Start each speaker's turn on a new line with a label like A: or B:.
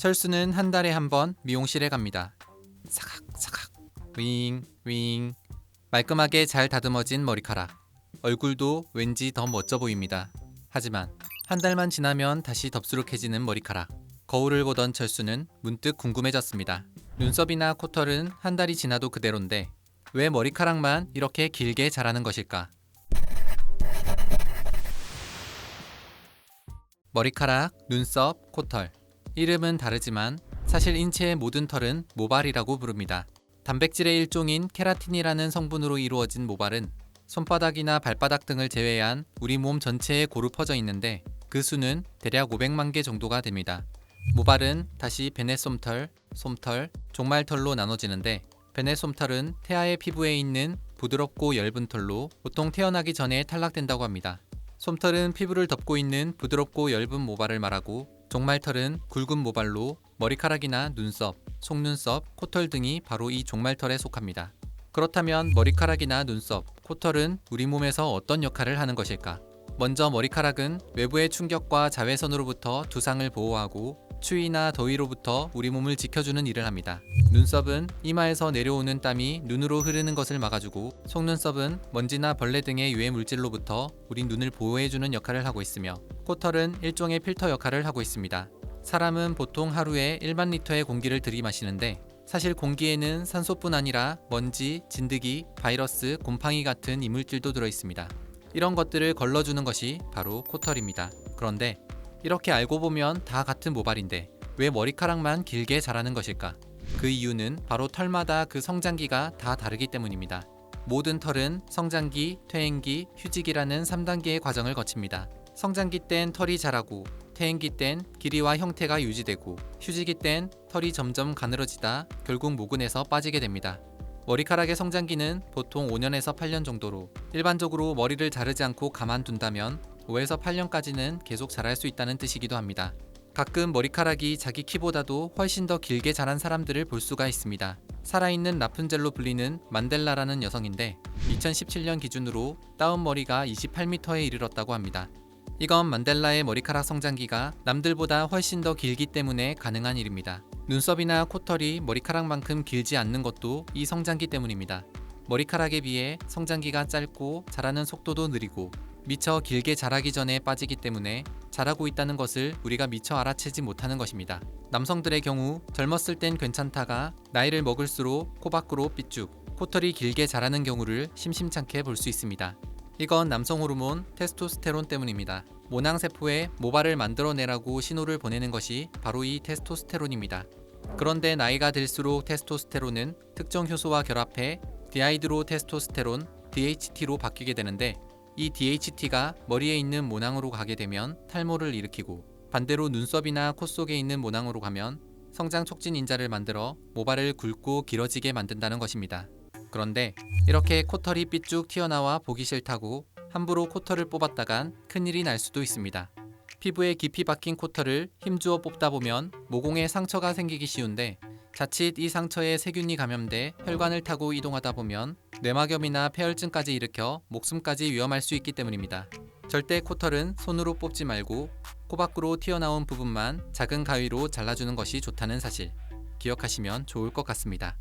A: 철수는 한 달에 한 번 미용실에 갑니다. 사각 사각 윙 윙. 말끔하게 잘 다듬어진 머리카락. 얼굴도 왠지 더 멋져 보입니다. 하지만 한 달만 지나면 다시 덥수룩해지는 머리카락. 거울을 보던 철수는 문득 궁금해졌습니다. 눈썹이나 코털은 한 달이 지나도 그대로인데 왜 머리카락만 이렇게 길게 자라는 것일까? 머리카락, 눈썹, 코털. 이름은 다르지만 사실 인체의 모든 털은 모발이라고 부릅니다. 단백질의 일종인 케라틴이라는 성분으로 이루어진 모발은 손바닥이나 발바닥 등을 제외한 우리 몸 전체에 고루 퍼져 있는데 그 수는 대략 500만 개 정도가 됩니다. 모발은 다시 베네솜털, 솜털, 종말털로 나눠지는데 베네솜털은 태아의 피부에 있는 부드럽고 엷은 털로 보통 태어나기 전에 탈락된다고 합니다. 솜털은 피부를 덮고 있는 부드럽고 엷은 모발을 말하고 종말털은 굵은 모발로 머리카락이나 눈썹, 속눈썹, 코털 등이 바로 이 종말털에 속합니다. 그렇다면 머리카락이나 눈썹, 코털은 우리 몸에서 어떤 역할을 하는 것일까? 먼저 머리카락은 외부의 충격과 자외선으로부터 두상을 보호하고 추위나 더위로부터 우리 몸을 지켜주는 일을 합니다. 눈썹은 이마에서 내려오는 땀이 눈으로 흐르는 것을 막아주고 속눈썹은 먼지나 벌레 등의 유해 물질로부터 우리 눈을 보호해주는 역할을 하고 있으며 코털은 일종의 필터 역할을 하고 있습니다. 사람은 보통 하루에 1만 리터의 공기를 들이마시는데 사실 공기에는 산소뿐 아니라 먼지, 진드기, 바이러스, 곰팡이 같은 이물질도 들어있습니다. 이런 것들을 걸러주는 것이 바로 코털입니다. 그런데 이렇게 알고 보면 다 같은 모발인데 왜 머리카락만 길게 자라는 것일까? 그 이유는 바로 털마다 그 성장기가 다 다르기 때문입니다. 모든 털은 성장기, 퇴행기, 휴지기라는 3단계의 과정을 거칩니다. 성장기 땐 털이 자라고 퇴행기 땐 길이와 형태가 유지되고 휴지기 땐 털이 점점 가늘어지다 결국 모근에서 빠지게 됩니다. 머리카락의 성장기는 보통 5년에서 8년 정도로 일반적으로 머리를 자르지 않고 가만둔다면 5에서 8년까지는 계속 자랄 수 있다는 뜻이기도 합니다. 가끔 머리카락이 자기 키보다도 훨씬 더 길게 자란 사람들을 볼 수가 있습니다. 살아있는 라푼젤로 불리는 만델라라는 여성인데 2017년 기준으로 따은 머리가 28m에 이르렀다고 합니다. 이건 만델라의 머리카락 성장기가 남들보다 훨씬 더 길기 때문에 가능한 일입니다. 눈썹이나 코털이 머리카락만큼 길지 않는 것도 이 성장기 때문입니다. 머리카락에 비해 성장기가 짧고 자라는 속도도 느리고 미처 길게 자라기 전에 빠지기 때문에 자라고 있다는 것을 우리가 미처 알아채지 못하는 것입니다. 남성들의 경우 젊었을 땐 괜찮다가 나이를 먹을수록 코 밖으로 삐쭉, 코털이 길게 자라는 경우를 심심찮게 볼 수 있습니다. 이건 남성 호르몬 테스토스테론 때문입니다. 모낭세포에 모발을 만들어내라고 신호를 보내는 것이 바로 이 테스토스테론입니다. 그런데 나이가 들수록 테스토스테론은 특정 효소와 결합해 디하이드로 테스토스테론 DHT로 바뀌게 되는데 이 DHT가 머리에 있는 모낭으로 가게 되면 탈모를 일으키고 반대로 눈썹이나 코 속에 있는 모낭으로 가면 성장 촉진 인자를 만들어 모발을 굵고 길어지게 만든다는 것입니다. 그런데 이렇게 코털이 삐쭉 튀어나와 보기 싫다고 함부로 코털을 뽑았다간 큰일이 날 수도 있습니다. 피부에 깊이 박힌 코털을 힘주어 뽑다 보면 모공에 상처가 생기기 쉬운데 자칫 이 상처에 세균이 감염돼 혈관을 타고 이동하다 보면 뇌막염이나 폐혈증까지 일으켜 목숨까지 위험할 수 있기 때문입니다. 절대 코털은 손으로 뽑지 말고 코 밖으로 튀어나온 부분만 작은 가위로 잘라주는 것이 좋다는 사실 기억하시면 좋을 것 같습니다.